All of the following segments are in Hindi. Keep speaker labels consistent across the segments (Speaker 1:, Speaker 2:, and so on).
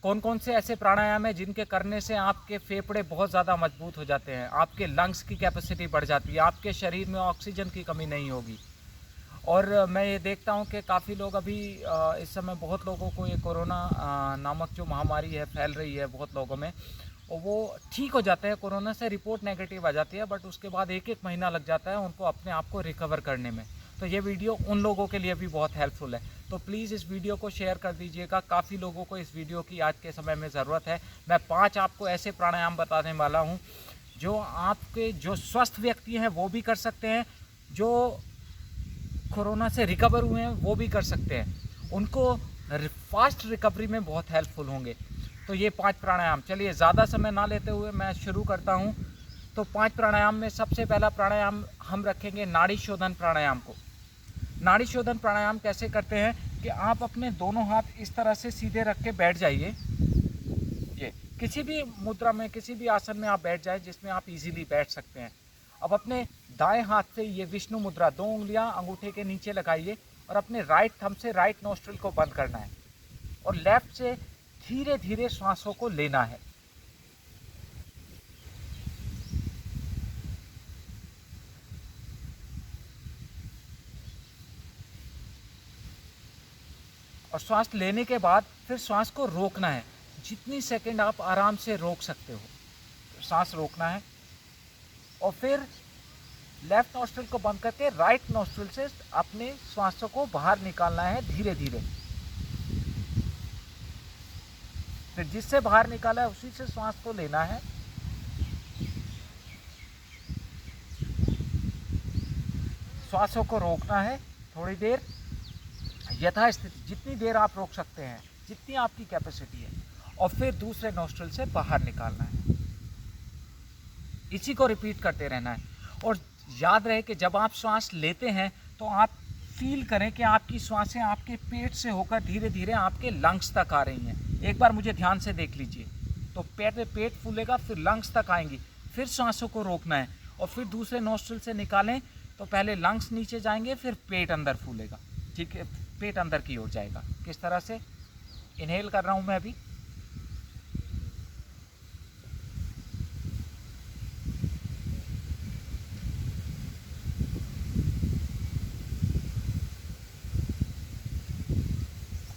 Speaker 1: कौन कौन से ऐसे प्राणायाम हैं जिनके करने से आपके फेफड़े बहुत ज़्यादा मजबूत हो जाते हैं, आपके लंग्स की कैपेसिटी बढ़ जाती है, आपके शरीर में ऑक्सीजन की कमी नहीं होगी। और मैं ये देखता हूँ कि काफ़ी लोग अभी इस समय बहुत लोगों को ये कोरोना नामक जो महामारी है फैल रही है बहुत लोगों में, और वो ठीक हो जाते हैं कोरोना से, रिपोर्ट नेगेटिव आ जाती है, बट उसके बाद एक एक महीना लग जाता है उनको अपने आप को रिकवर करने में। तो ये वीडियो उन लोगों के लिए भी बहुत हेल्पफुल है। तो प्लीज़ इस वीडियो को शेयर कर दीजिएगा, काफ़ी लोगों को इस वीडियो की आज के समय में ज़रूरत है। मैं 5 आपको ऐसे प्राणायाम बताने वाला हूँ जो आपके जो स्वस्थ व्यक्ति हैं वो भी कर सकते हैं, जो कोरोना से रिकवर हुए हैं वो भी कर सकते हैं, उनको फास्ट रिकवरी में बहुत हेल्पफुल होंगे। तो ये 5 प्राणायाम, चलिए ज़्यादा समय ना लेते हुए मैं शुरू करता हूँ। तो 5 प्राणायाम में सबसे पहला प्राणायाम हम रखेंगे नाड़ी शोधन प्राणायाम को। नाड़ी शोधन प्राणायाम कैसे करते हैं कि आप अपने दोनों हाथ इस तरह से सीधे रख के बैठ जाइए। ये किसी भी मुद्रा में, किसी भी आसन में आप बैठ जाए जिसमें आप इजीली बैठ सकते हैं। अब अपने दाएं हाथ से ये विष्णु मुद्रा 2 उंगलियां अंगूठे के नीचे लगाइए और अपने राइट थंब से राइट नोस्ट्रिल को बंद करना है और लेफ्ट से धीरे धीरे श्वासों को लेना है। और श्वास लेने के बाद फिर श्वास को रोकना है, जितनी सेकंड आप आराम से रोक सकते हो सांस रोकना है। और फिर लेफ्ट नोस्ट्रिल को बंद करके राइट नोस्ट्रिल से अपने श्वासों को बाहर निकालना है धीरे धीरे। फिर जिससे बाहर निकाला है उसी से श्वास को लेना है। श्वासों को रोकना है थोड़ी देर, यथास्थिति जितनी देर आप रोक सकते हैं, जितनी आपकी कैपेसिटी है, और फिर दूसरे नोस्ट्रिल से बाहर निकालना है। इसी को रिपीट करते रहना है। और याद रहे कि जब आप श्वास लेते हैं तो आप फील करें कि आपकी श्वासें आपके पेट से होकर धीरे धीरे आपके लंग्स तक आ रही हैं। एक बार मुझे ध्यान से देख लीजिए। तो पेट फूलेगा, फिर लंग्स तक आएंगी, फिर श्वासों को रोकना है और फिर दूसरे नोस्ट्रिल से निकालें तो पहले लंग्स नीचे जाएंगे, फिर पेट अंदर फूलेगा। ठीक है, पेट अंदर की ओर जाएगा। किस तरह से? इनहेल कर रहा हूँ मैं अभी।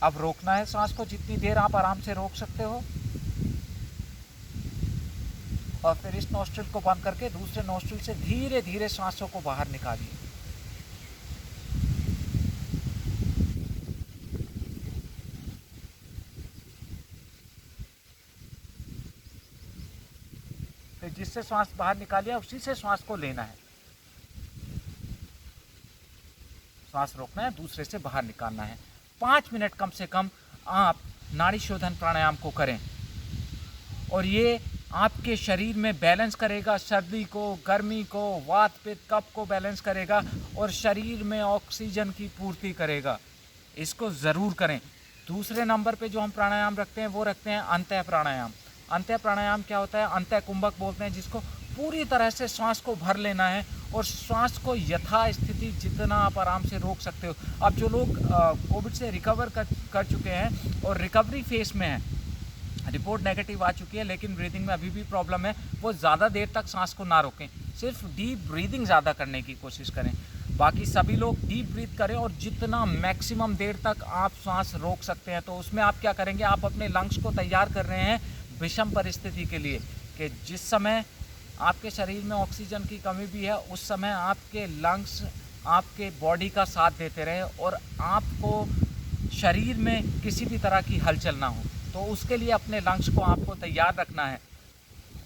Speaker 1: अब रोकना है सांस को जितनी देर आप आराम से रोक सकते हो, और फिर इस नोस्ट्रिल को बंद करके दूसरे नोस्ट्रिल से धीरे धीरे सांसों को बाहर निकालिए। फिर जिससे श्वास बाहर निकालिए उसी से श्वास को लेना है। श्वास रोकना है, दूसरे से बाहर निकालना है। 5 मिनट कम से कम आप नाड़ी शोधन प्राणायाम को करें और ये आपके शरीर में बैलेंस करेगा, सर्दी को, गर्मी को, वात पित्त कफ को बैलेंस करेगा और शरीर में ऑक्सीजन की पूर्ति करेगा। इसको ज़रूर करें। दूसरे नंबर पे जो हम प्राणायाम रखते हैं वो रखते हैं अंतः प्राणायाम। अंतः प्राणायाम क्या होता है? अंतः कुंभक बोलते हैं जिसको। पूरी तरह से श्वास को भर लेना है और श्वास को यथास्थिति जितना आप आराम से रोक सकते हो। अब जो लोग कोविड से रिकवर कर चुके हैं और रिकवरी फेस में हैं, रिपोर्ट नेगेटिव आ चुकी है लेकिन ब्रीदिंग में अभी भी प्रॉब्लम है, वो ज़्यादा देर तक सांस को ना रोकें, सिर्फ डीप ब्रीदिंग ज़्यादा करने की कोशिश करें। बाकी सभी लोग डीप ब्रीथ करें और जितना मैक्सिमम देर तक आप सांस रोक सकते हैं। तो उसमें आप क्या करेंगे? आप अपने लंग्स को तैयार कर रहे हैं विषम परिस्थिति के लिए, कि जिस समय आपके शरीर में ऑक्सीजन की कमी भी है उस समय आपके लंग्स आपके बॉडी का साथ देते रहे और आपको शरीर में किसी भी तरह की हलचल ना हो। तो उसके लिए अपने लंग्स को आपको तैयार रखना है।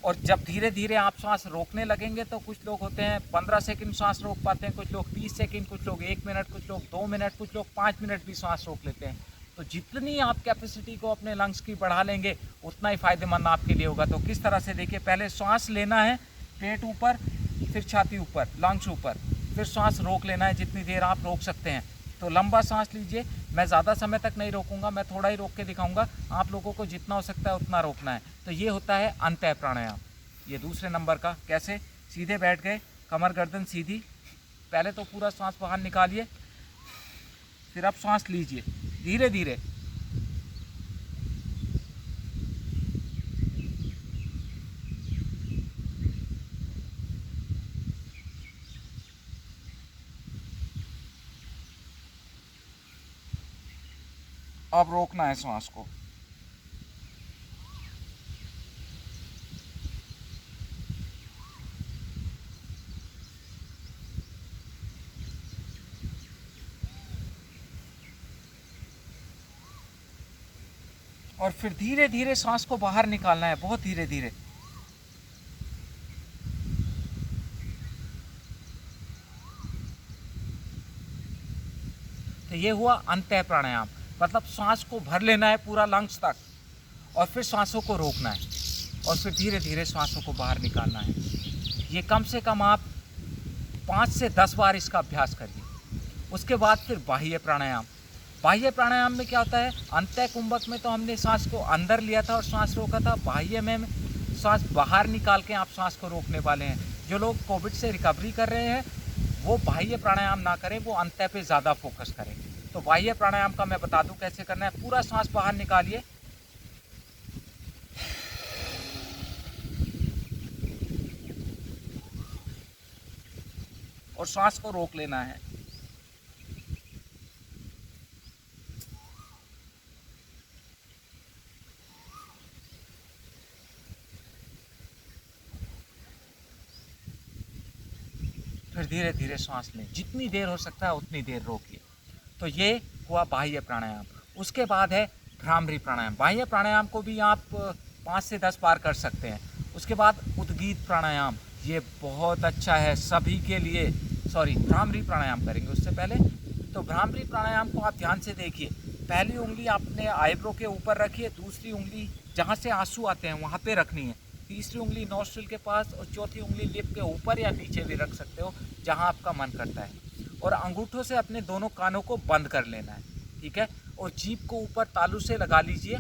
Speaker 1: और जब धीरे धीरे आप सांस रोकने लगेंगे तो कुछ लोग होते हैं 15 सेकंड सांस रोक पाते हैं, कुछ लोग 30 सेकंड, कुछ लोग 1 मिनट, कुछ लोग 2 मिनट, कुछ लोग 5 मिनट भी सांस रोक लेते हैं। तो जितनी आप कैपेसिटी को अपने लंग्स की बढ़ा लेंगे उतना ही फ़ायदेमंद आपके लिए होगा। तो किस तरह से? देखिए, पहले सांस लेना है, पेट ऊपर, फिर छाती ऊपर, लंग्स ऊपर, फिर सांस रोक लेना है जितनी देर आप रोक सकते हैं। तो लंबा सांस लीजिए। मैं ज़्यादा समय तक नहीं रोकूंगा, मैं थोड़ा ही रोक के दिखाऊंगा, आप लोगों को जितना हो सकता है उतना रोकना है। तो ये होता है अंतः प्राणायाम। ये दूसरे नंबर का। कैसे? सीधे बैठ गए, कमर गर्दन सीधी, पहले तो पूरा सांस बाहर निकालिए, फिर अब सांस लीजिए धीरे धीरे। अब रोकना है सांस को। और फिर धीरे धीरे सांस को बाहर निकालना है, बहुत धीरे धीरे। तो ये हुआ अंतः प्राणायाम, मतलब सांस को भर लेना है पूरा लंग्स तक और फिर सांसों को रोकना है और फिर धीरे धीरे सांसों को बाहर निकालना है। ये कम से कम आप 5 से 10 बार इसका अभ्यास करिए। उसके बाद फिर बाह्य प्राणायाम। बाह्य प्राणायाम में क्या होता है, अंतः कुंभक में तो हमने सांस को अंदर लिया था और सांस रोका था। बाह्य में सांस बाहर निकाल के आप सांस को रोकने वाले हैं। जो लोग कोविड से रिकवरी कर रहे हैं वो बाह्य प्राणायाम ना करें, वो अंतः पे ज़्यादा फोकस करें। तो बाह्य प्राणायाम का मैं बता दूं कैसे करना है। पूरा सांस बाहर निकालिए, और सांस को रोक लेना है। फिर धीरे धीरे सांस लें, जितनी देर हो सकता है उतनी देर रोकिए। तो ये हुआ बाह्य प्राणायाम। उसके बाद है भ्रामरी प्राणायाम। बाह्य प्राणायाम को भी आप 5 से 10 बार कर सकते हैं। उसके बाद उद्गीत प्राणायाम, ये बहुत अच्छा है सभी के लिए। भ्रामरी प्राणायाम करेंगे उससे पहले। तो भ्रामरी प्राणायाम को आप ध्यान से देखिए। पहली उंगली आपने आईब्रो के ऊपर रखिए, दूसरी उंगली जहाँ से आंसू आते हैं वहाँ पे रखनी है, तीसरी उंगली नोस्ट्रिल के पास और चौथी उंगली लिप के ऊपर या नीचे भी रख सकते हो जहाँ आपका मन करता है। और अंगूठों से अपने दोनों कानों को बंद कर लेना है, ठीक है। और जीभ को ऊपर तालू से लगा लीजिए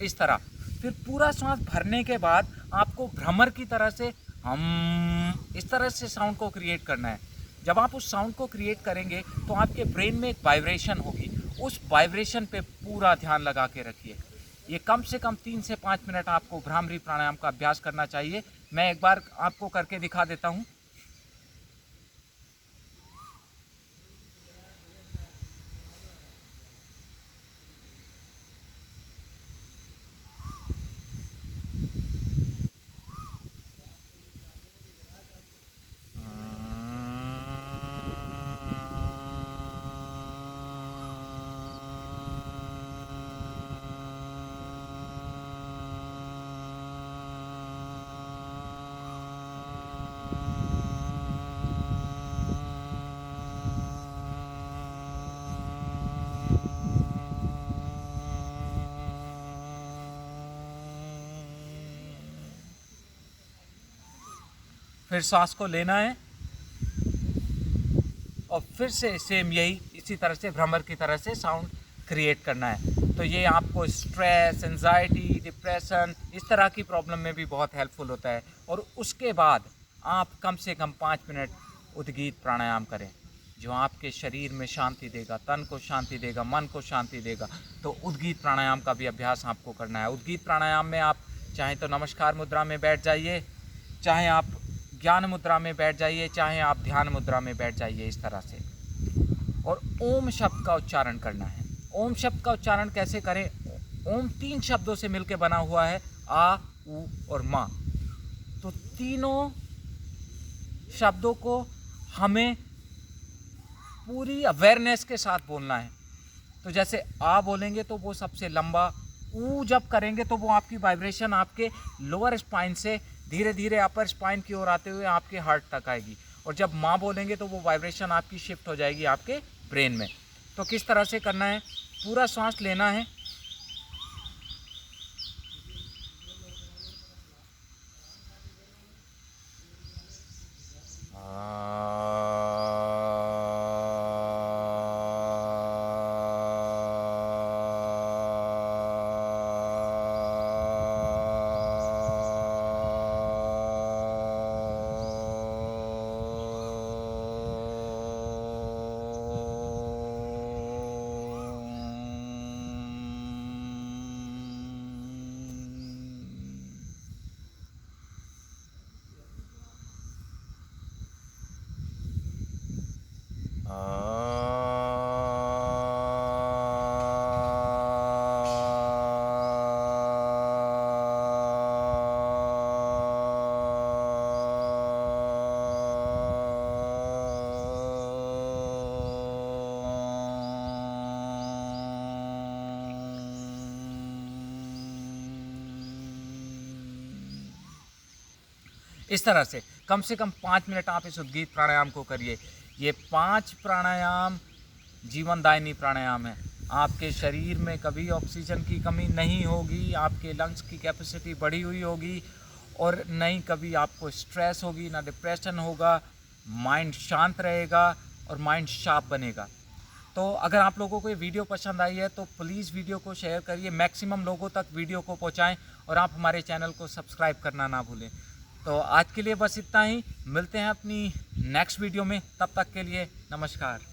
Speaker 1: इस तरह। फिर पूरा सांस भरने के बाद आपको भ्रमर की तरह से हम इस तरह से साउंड को क्रिएट करना है। जब आप उस साउंड को क्रिएट करेंगे तो आपके ब्रेन में एक वाइब्रेशन होगी, उस वाइब्रेशन पे पूरा ध्यान लगा के रखिए। ये कम से कम 3 से 5 मिनट आपको भ्रामरी प्राणायाम का अभ्यास करना चाहिए। मैं एक बार आपको करके दिखा देता हूँ। फिर सांस को लेना है और फिर से सेम यही इसी तरह से भ्रमर की तरह से साउंड क्रिएट करना है। तो ये आपको स्ट्रेस, एंजाइटी, डिप्रेशन, इस तरह की प्रॉब्लम में भी बहुत हेल्पफुल होता है। और उसके बाद आप कम से कम 5 मिनट उद्गीत प्राणायाम करें, जो आपके शरीर में शांति देगा, तन को शांति देगा, मन को शांति देगा। तो उद्गीत प्राणायाम का भी अभ्यास आपको करना है। उद्गीत प्राणायाम में आप चाहें तो नमस्कार मुद्रा में बैठ जाइए, चाहे आप ज्ञान मुद्रा में बैठ जाइए, चाहे आप ध्यान मुद्रा में बैठ जाइए, इस तरह से। और ओम शब्द का उच्चारण करना है। ओम शब्द का उच्चारण कैसे करें? ओम 3 शब्दों से मिलकर बना हुआ है, आ, उ और मा। तो तीनों शब्दों को हमें पूरी अवेयरनेस के साथ बोलना है। तो जैसे आ बोलेंगे तो वो सबसे लंबा, ऊ जब करेंगे तो वो आपकी वाइब्रेशन आपके लोअर स्पाइन से धीरे धीरे अपर स्पाइन की ओर आते हुए आपके हार्ट तक आएगी। और जब माँ बोलेंगे तो वो वाइब्रेशन आपकी शिफ्ट हो जाएगी आपके ब्रेन में। तो किस तरह से करना है? पूरा सांस लेना है, इस तरह से कम 5 मिनट आप इस उद्गीत प्राणायाम को करिए। ये 5 प्राणायाम जीवनदायिनी प्राणायाम है। आपके शरीर में कभी ऑक्सीजन की कमी नहीं होगी, आपके लंग्स की कैपेसिटी बढ़ी हुई होगी और नहीं कभी आपको स्ट्रेस होगी, ना डिप्रेशन होगा, माइंड शांत रहेगा और माइंड शार्प बनेगा। तो अगर आप लोगों को ये वीडियो पसंद आई है तो प्लीज़ वीडियो को शेयर करिए, मैक्सिमम लोगों तक वीडियो को पहुंचाएं और आप हमारे चैनल को सब्सक्राइब करना ना भूलें। तो आज के लिए बस इतना ही, मिलते हैं अपनी नेक्स्ट वीडियो में, तब तक के लिए नमस्कार।